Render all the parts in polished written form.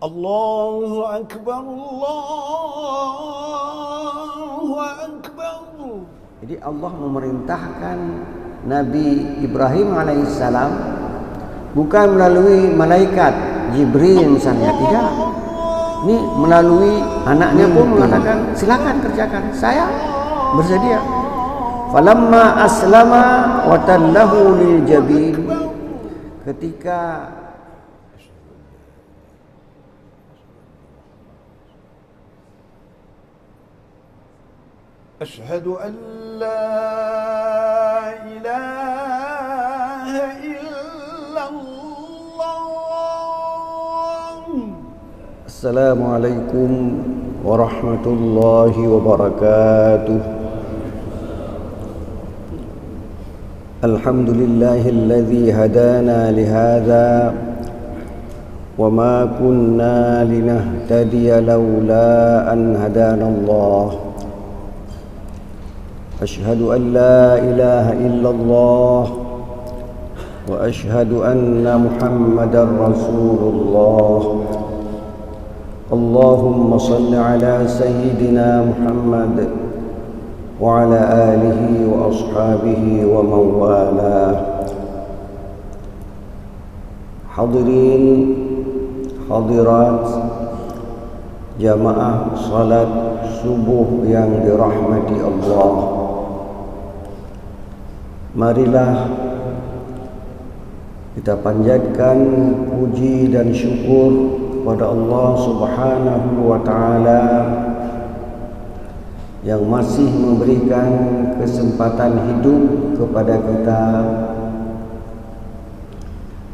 Allahu Akbar, Allahu Akbar. Jadi Allah memerintahkan Nabi Ibrahim alaihissalam bukan melalui malaikat Jibril misalnya, tidak. Ini melalui anaknya pun mengatakan, silakan kerjakan, saya bersedia. Falamma aslama wa tallahu lil jabin, ketika Asyhadu an la ilaha illallah. Assalamualaikum warahmatullahi wabarakatuh. Alhamdulillahilladzi hadana lihadza wa ma kunna linahtadiya laula an hadana Allah. أشهد أن لا إله إلا الله وأشهد أن محمدا رسول الله. اللهم صل على سيدنا محمد وعلى آله وأصحابه ومن والاه. Hadirin hadirat jamaah salat subuh yang dirahmati Allah, marilah kita panjatkan puji dan syukur kepada Allah Subhanahu wa taala yang masih memberikan kesempatan hidup kepada kita,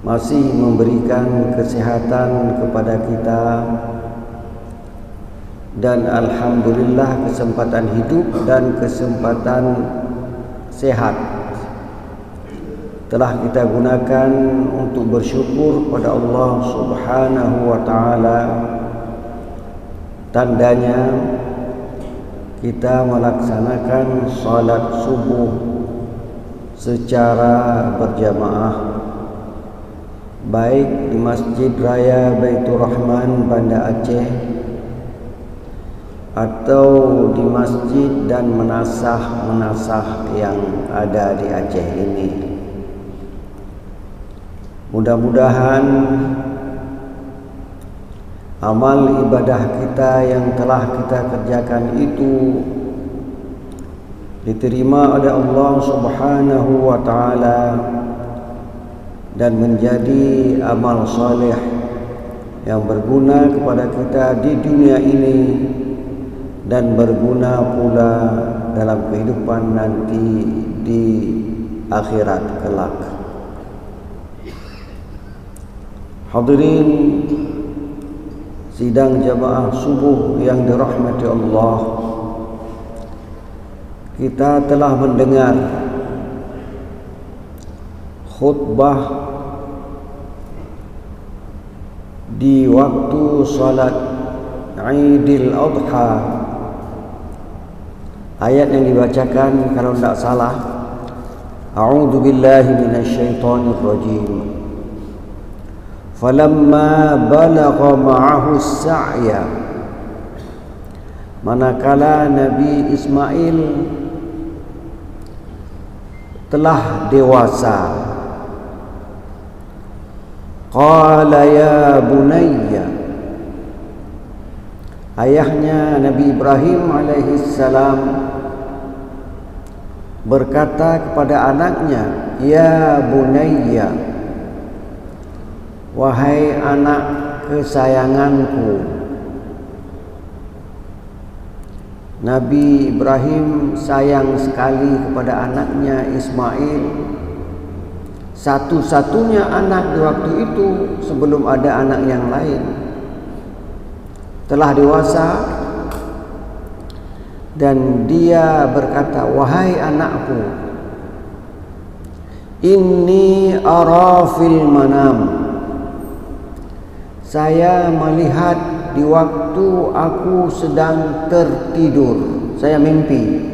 masih memberikan kesehatan kepada kita, dan alhamdulillah kesempatan hidup dan kesempatan sehat telah kita gunakan untuk bersyukur kepada Allah Subhanahu wa taala. Tandanya kita melaksanakan salat subuh secara berjamaah, baik di Masjid Raya Baitur Rahman Banda Aceh atau di masjid dan menasah-menasah yang ada di Aceh ini. Mudah-mudahan amal ibadah kita yang telah kita kerjakan itu diterima oleh Allah Subhanahu wa taala dan menjadi amal saleh yang berguna kepada kita di dunia ini dan berguna pula dalam kehidupan nanti di akhirat kelak. Hadirin sidang jamaah subuh yang dirahmati Allah, kita telah mendengar khutbah di waktu salat Idul Adha. Ayat yang dibacakan kalau tidak salah, A'udzu billahi minasyaitonir rajim. Falamma balagha ma'ahu as-sa'ya, manakala Nabi Ismail telah dewasa, qala ya bunayya, ayahnya Nabi Ibrahim alaihi salam berkata kepada anaknya, ya bunayya, wahai anak kesayanganku. Nabi Ibrahim sayang sekali kepada anaknya Ismail, satu-satunya anak di waktu itu sebelum ada anak yang lain. Telah dewasa dan dia berkata, wahai anakku, inni ara fil manam, saya melihat di waktu aku sedang tertidur, saya mimpi,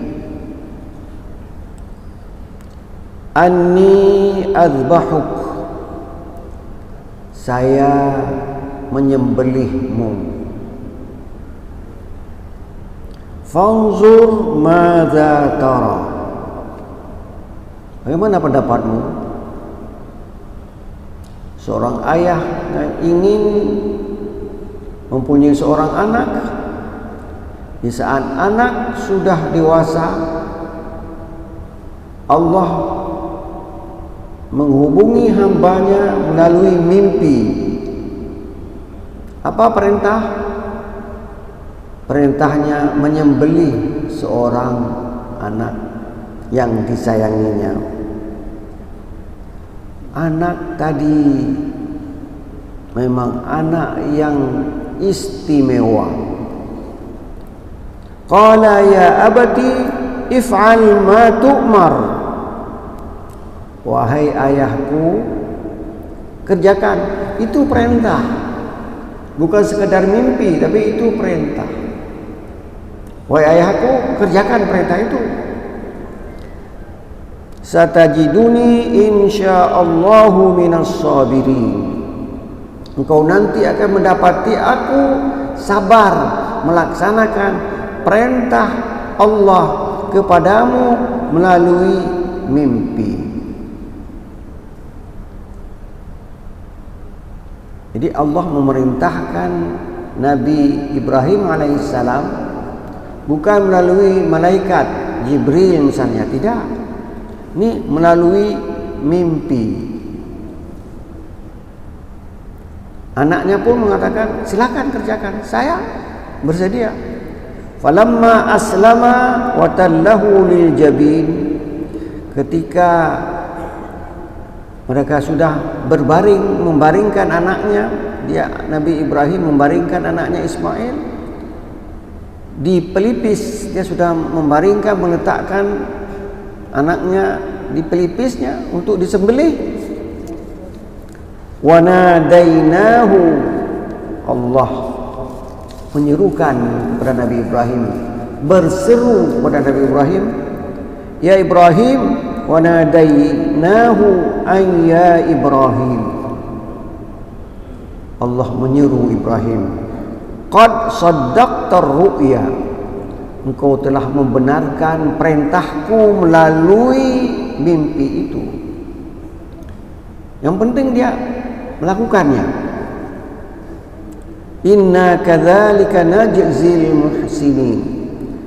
anni azbahuk, saya menyembelihmu. Fanzur madza tara. Bagaimana pendapatmu? Seorang ayah yang ingin mempunyai seorang anak, di saat anak sudah dewasa, Allah menghubungi hambanya melalui mimpi. Apa perintah? Perintahnya menyembelih seorang anak yang disayanginya. Anak tadi memang anak yang istimewa. Qala ya abati if'al ma tu'mar. Wahai ayahku, kerjakan. Itu perintah. Bukan sekadar mimpi, tapi itu perintah. Wahai ayahku, kerjakan perintah itu. Satajiduni insyaallahu minas sabirin. Engkau nanti akan mendapati aku sabar melaksanakan perintah Allah kepadamu melalui mimpi. Jadi Allah memerintahkan Nabi Ibrahim alaihissalam bukan melalui malaikat Jibril misalnya, tidak. Ini melalui mimpi. Anaknya pun mengatakan, silakan kerjakan, saya bersedia. Falamma aslama wa tallahu lil jabin. Ketika mereka sudah berbaring, membaringkan anaknya, Nabi Ibrahim membaringkan anaknya Ismail di pelipis. Dia sudah membaringkan, meletakkan anaknya di pelipisnya untuk disembelih. Wa nadainahu, Allah menyerukan kepada Nabi Ibrahim, berseru kepada Nabi Ibrahim, ya Ibrahim, wa nadainahu an ya Ibrahim. Allah menyeru Ibrahim, qad saddaqtar ru'ya, engkau telah membenarkan perintahku melalui mimpi itu. Yang penting dia melakukannya. Inna kadzalika najzil muhsinin.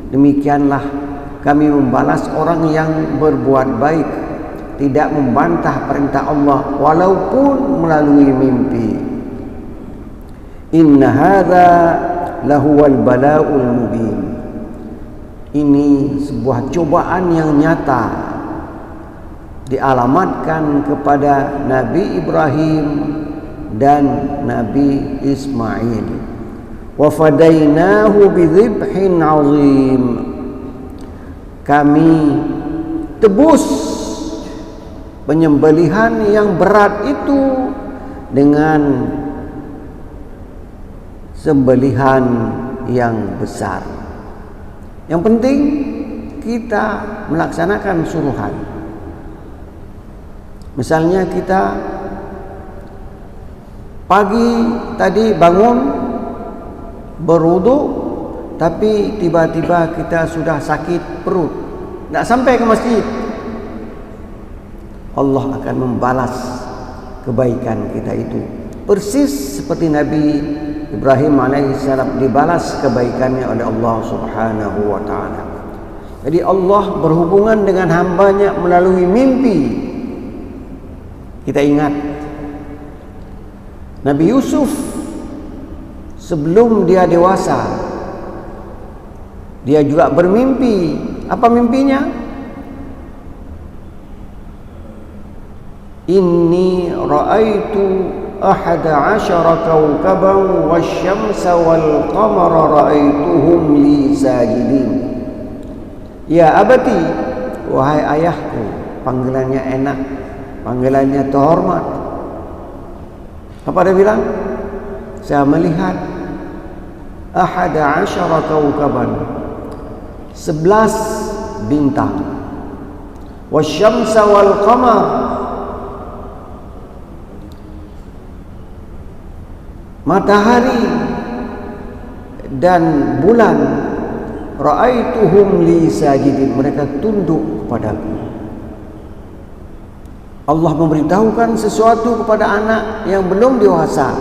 Demikianlah kami membalas orang yang berbuat baik, tidak membantah perintah Allah walaupun melalui mimpi. Inna hadza lahuwal bala'ul mubin. Ini sebuah cobaan yang nyata dialamatkan kepada Nabi Ibrahim dan Nabi Ismail. Wa fadainahu bidzibhin 'azim. Kami tebus penyembelihan yang berat itu dengan sembelihan yang besar. Yang penting kita melaksanakan suruhan. Misalnya kita pagi tadi bangun berwudu, tapi tiba-tiba kita sudah sakit perut, tidak sampai ke masjid. Allah akan membalas kebaikan kita itu persis seperti Nabi Ibrahim alaihissalam dibalas kebaikannya oleh Allah subhanahu wa ta'ala. Jadi Allah berhubungan dengan hambanya melalui mimpi. Kita ingat Nabi Yusuf sebelum dia dewasa, dia juga bermimpi. Apa mimpinya? Inni ra'aitu ahada asyara kawkaban wasyamsa wal qamara ra'aituhum li sajidin. Ya abati, wahai ayahku, panggilannya enak, panggilannya terhormat. Apa dia bilang? Saya melihat ahada asyara kawkaban, 11 bintang, wasyamsa wal qamar, matahari dan bulan, ra'aituhum li sajidin, mereka tunduk kepadaku. Allah memberitahukan sesuatu kepada anak yang belum dewasa.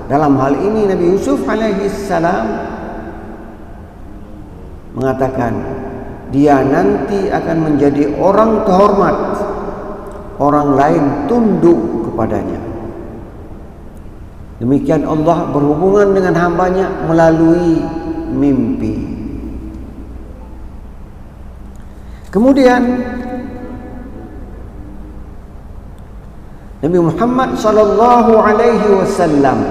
Dalam hal ini Nabi Yusuf alaihi salam mengatakan dia nanti akan menjadi orang terhormat, orang lain tunduk kepadanya. Demikian Allah berhubungan dengan hambanya melalui mimpi. Kemudian Nabi Muhammad sallallahu alaihi wasallam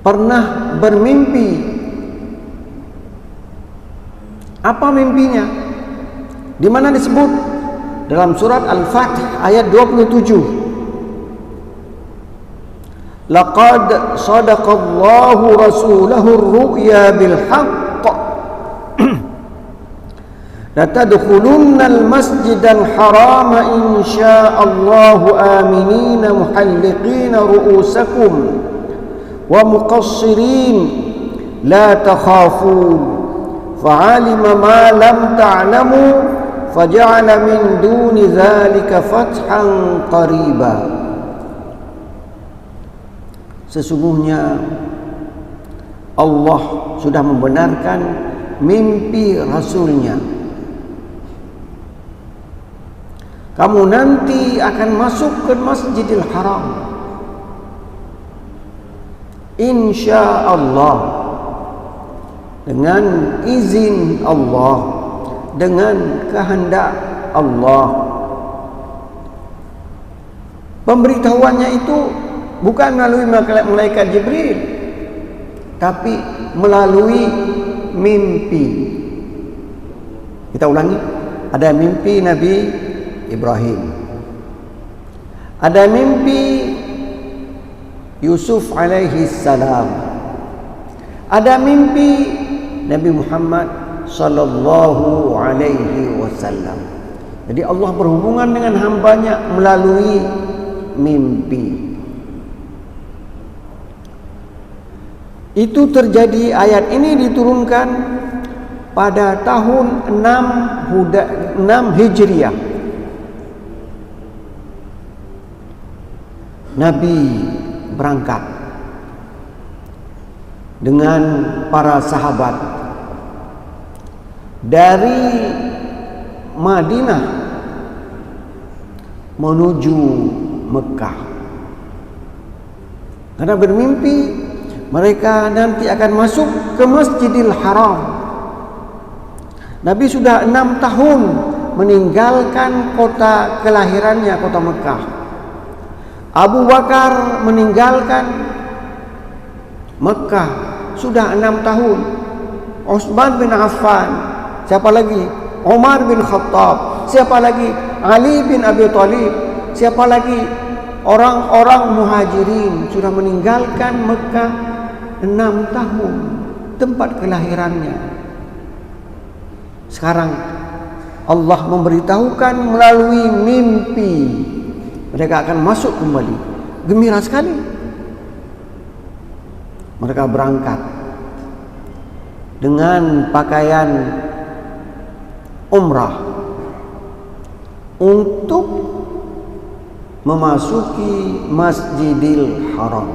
pernah bermimpi. Apa mimpinya? Di mana disebut? Dalam surat Al-Fath ayat 27. Laqad sadaqallahu rasulahu ar-ru'ya bil haqq la tadkhulunnal masjidal harama insya'allahu aminina muhalliqina ru'usakum wa muqassirin la takhafun fa'alima ma lam ta'lamu faja'ala min duni dzalika fathan qariba. Sesungguhnya Allah sudah membenarkan mimpi Rasulnya. Kamu nanti akan masuk ke Masjidil Haram, insyaallah, dengan izin Allah, dengan kehendak Allah. Pemberitahuannya itu bukan melalui malaikat Jibril, tapi melalui mimpi. Kita ulangi, ada mimpi Nabi Ibrahim, ada mimpi Yusuf alaihi salam, ada mimpi Nabi Muhammad sallallahu alaihi wasallam. Jadi Allah berhubungan dengan hambanya melalui mimpi. Itu terjadi, ayat ini diturunkan pada tahun 6 Hijriah. Nabi berangkat dengan para sahabat dari Madinah menuju Mekah. Karena bermimpi mereka nanti akan masuk ke Masjidil Haram. Nabi sudah 6 tahun meninggalkan kota kelahirannya, kota Mekah. Abu Bakar meninggalkan Mekah sudah 6 tahun. Utsman bin Affan, siapa lagi? Umar bin Khattab, siapa lagi? Ali bin Abi Thalib, siapa lagi? Orang-orang muhajirin sudah meninggalkan Mekah 6 tahun, tempat kelahirannya. Sekarang Allah memberitahukan melalui mimpi mereka akan masuk kembali. Gembira sekali. Mereka berangkat dengan pakaian umrah untuk memasuki Masjidil Haram.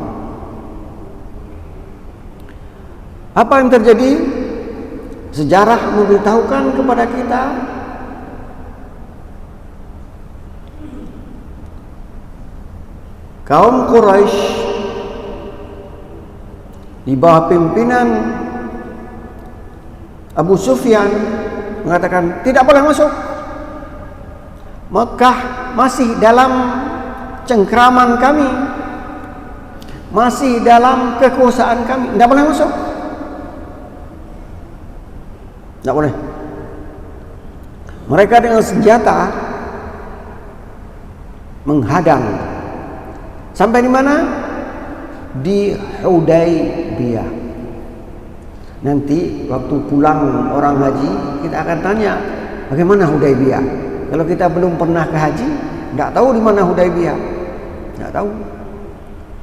Apa yang terjadi? Sejarah memberitahukan kepada kita kaum Quraisy di bawah pimpinan Abu Sufyan mengatakan tidak boleh masuk. Mekah masih dalam cengkraman kami, masih dalam kekuasaan kami, tidak boleh masuk. Tidak boleh. Mereka dengan senjata menghadang. Sampai di mana? Di Hudaybiyah. Nanti waktu pulang orang haji, kita akan tanya bagaimana Hudaybiyah. Kalau kita belum pernah ke haji, tidak tahu di mana Hudaybiyah. Tidak tahu.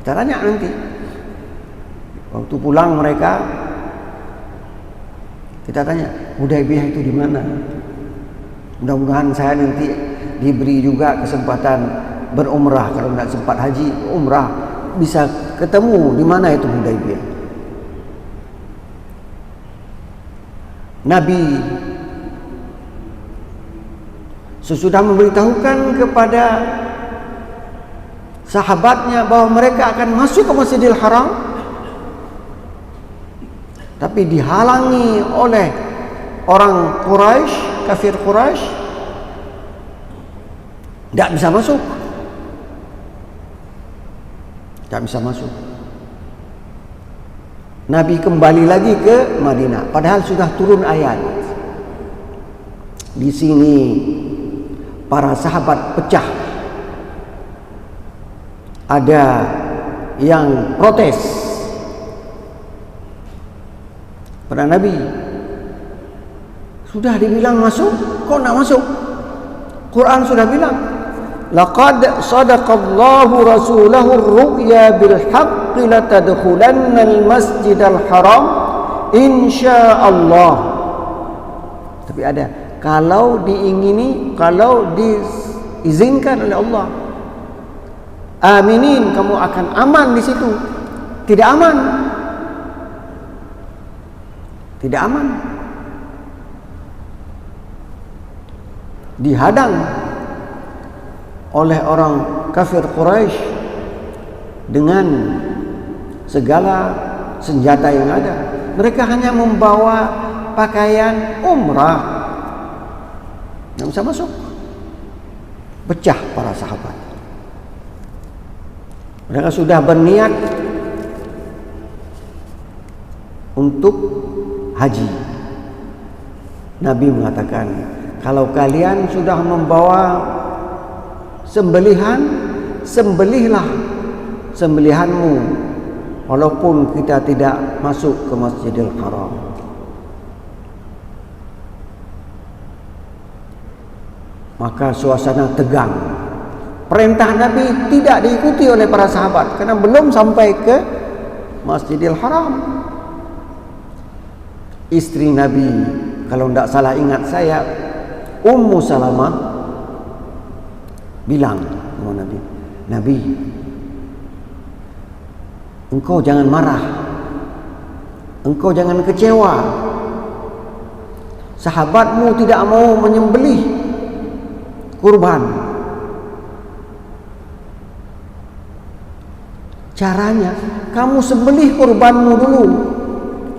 Kita tanya nanti. Waktu pulang mereka, kita tanya, Hudaybiyah itu di mana? Mudah-mudahan saya nanti diberi juga kesempatan berumrah. Kalau tidak sempat haji, umrah, bisa ketemu di mana itu Hudaybiyah. Nabi sesudah memberitahukan kepada sahabatnya bahwa mereka akan masuk ke Masjidil Haram, tapi dihalangi oleh orang Quraisy, kafir Quraisy, tidak bisa masuk. Tidak bisa masuk. Nabi kembali lagi ke Madinah, padahal sudah turun ayat. Di sini para sahabat pecah. Ada yang protes pada Nabi. Sudah dibilang masuk, kok nak masuk? Quran sudah bilang, laqad sadaqallahu rasulahu ar-ru'ya bil haqqi latadkhulanna al-masjidal haram insyaallah. Tapi ada, kalau diingini, kalau diizinkan oleh Allah, aminin, kamu akan aman di situ. Tidak aman. Tidak aman. Dihadang oleh orang kafir Quraisy dengan segala senjata yang ada. Mereka hanya membawa pakaian umrah, tidak bisa masuk. Pecah para sahabat. Mereka sudah berniat untuk haji. Nabi mengatakan, kalau kalian sudah membawa sembelihan, sembelihlah sembelihanmu walaupun kita tidak masuk ke Masjidil Haram. Maka suasana tegang. Perintah Nabi tidak diikuti oleh para sahabat karena belum sampai ke Masjidil Haram. Istri Nabi, kalau tidak salah ingat saya, Ummu Salamah, bilang kepada Nabi, Nabi, engkau jangan marah, engkau jangan kecewa. Sahabatmu tidak mau menyembelih kurban. Caranya, kamu sembelih kurbanmu dulu,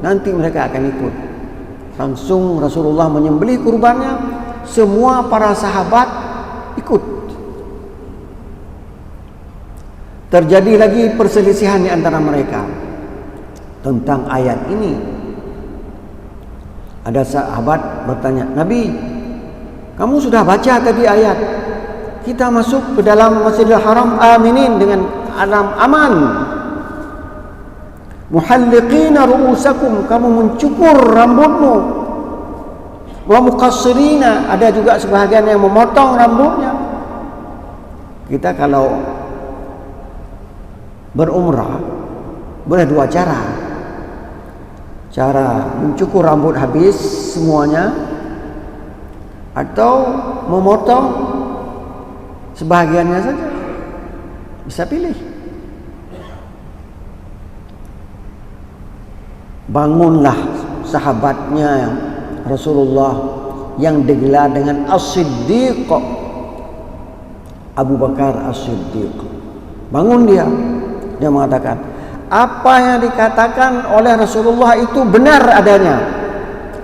nanti mereka akan ikut. Langsung Rasulullah menyembelih kurbannya, semua para sahabat ikut. Terjadi lagi perselisihan di antara mereka tentang ayat ini. Ada sahabat bertanya, Nabi, kamu sudah baca tadi ayat, kita masuk ke dalam Masjidil Haram aminin, dengan aman. Muhalliqina ru'usakum, kamu mencukur rambutmu. Wa muqassirina, ada juga sebahagian yang memotong rambutnya. Kita kalau berumrah boleh dua cara. Cara mencukur rambut habis semuanya, atau memotong sebahagiannya saja. Bisa pilih. Bangunlah sahabatnya Rasulullah yang digelar dengan As-Siddiq, Abu Bakar As-Siddiq. Bangun dia mengatakan, apa yang dikatakan oleh Rasulullah itu benar adanya.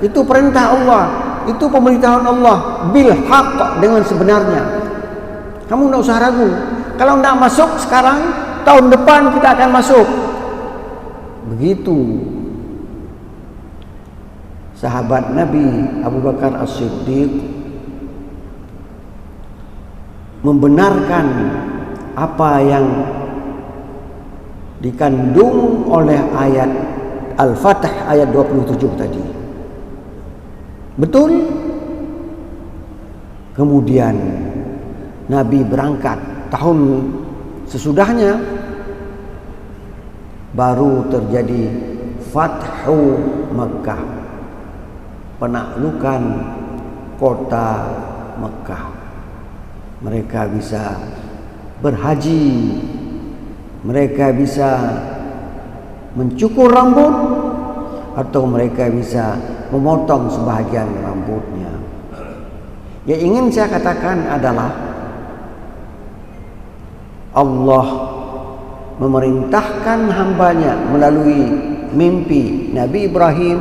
Itu perintah Allah, itu pemberitahuan Allah bil haqq, dengan sebenarnya. Kamu tidak usah ragu. Kalau tidak masuk sekarang, tahun depan kita akan masuk. Begitu sahabat Nabi Abu Bakar As-Siddiq membenarkan apa yang dikandung oleh ayat Al-Fatih ayat 27 tadi. Betul. Kemudian Nabi berangkat tahun Sesudahnya baru terjadi Fathu Mekah, penaklukan kota Mekah. Mereka bisa berhaji, mereka bisa mencukur rambut, atau mereka bisa memotong sebahagian rambutnya. Yang ingin saya katakan adalah Allah memerintahkan hambanya melalui mimpi Nabi Ibrahim,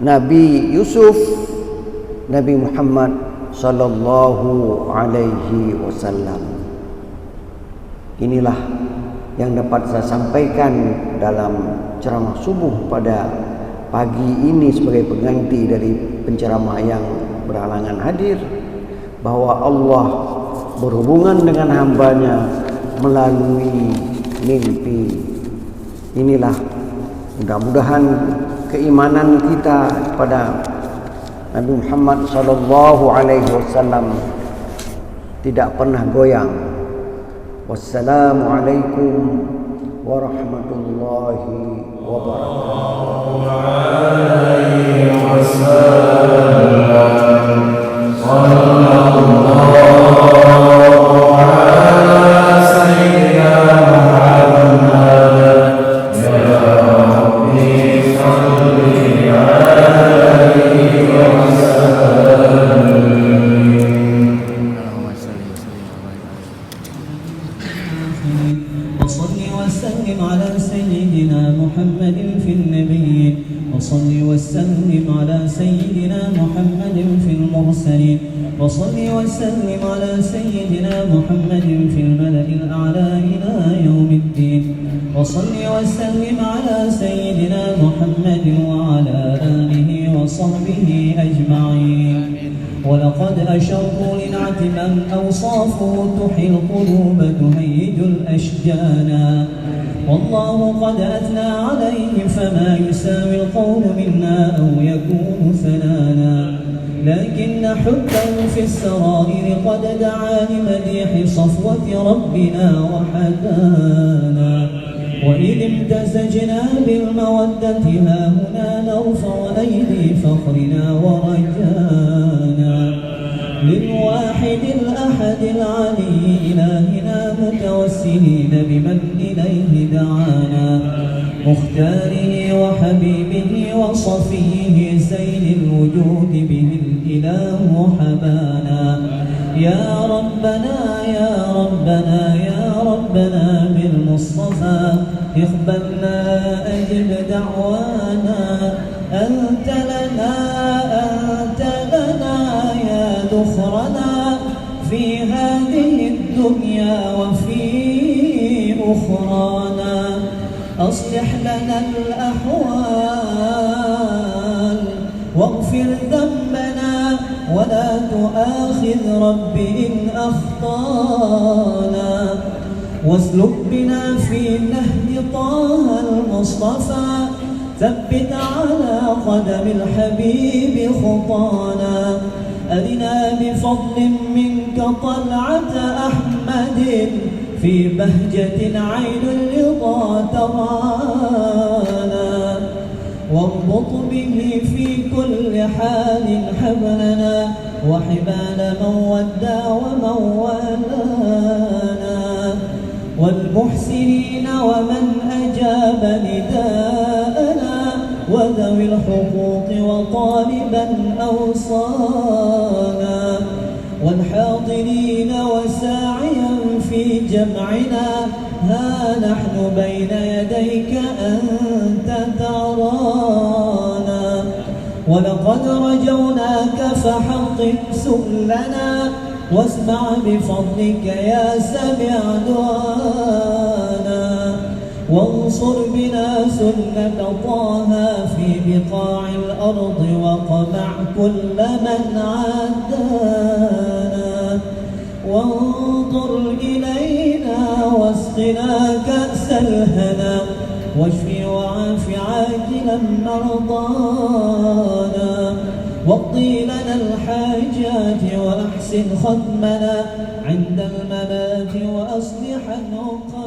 Nabi Yusuf, Nabi Muhammad sallallahu alaihi wasallam. Inilah yang dapat saya sampaikan dalam ceramah subuh pada pagi ini sebagai pengganti dari penceramah yang berhalangan hadir, bahwa Allah berhubungan dengan hambanya melalui mimpi. Inilah mudah-mudahan keimanan kita kepada Nabi Muhammad sallallahu alaihi wasallam tidak pernah goyang. Wassalamualaikum warahmatullahi وصل وسلم على سيدنا محمد في الملأ الأعلى إلى يوم الدين وصل وسلم على سيدنا محمد وعلى آله وصحبه أجمعين ولقد أشروا لنعت من أوصافه تحيي القلوب تهيج الأشجانا والله قد أثنى عليه فما يساوي القول منا أو يكون ثنانا لكن حبه في السرائر قد دعا لمديح صفوة ربنا وحدانا وإذ امتزجنا بالمودة ها هنا نرفع أيدي فخرنا ورجانا للواحد الأحد العلي إلهنا متوسلين بمن إليه دعانا مختاره وحبيبه وصفيه سيد الوجود به الإله حبانا يا ربنا يا ربنا يا ربنا بالمصطفى اقبلنا أجب دعوانا أنت لنا يا ذخرنا في هذه الدنيا وفي أخرانا أصلح لنا الأحوال واغفر ذنبنا ولا تؤاخذ رب إن أخطانا واسلك بنا في نهج طه المصطفى ثبت على قدم الحبيب خطانا أرنا بفضل منك طلعة أحمد في بهجة عين الرضا ترانا واربط به في كل حال حبلنا وحبال من ودى ومن والانا والمحسنين ومن أجاب نداءنا وذوي الحقوق وطالبا أوصانا والحاضرين وساعيا في جمعنا ها نحن بين يديك أنت ترانا ولقد رجوناك فحقق سؤلنا واسمع بفضلك يا سميع دعانا وانصر بنا سنة طه في بقاع الأرض وقمع كل من عادانا وانظر إلينا واسقنا كأس الهنا واشف وعاف عاجلا مرضانا واقضي لنا الحاجات وأحسن ختمنا عند الممات وأصلح العقاب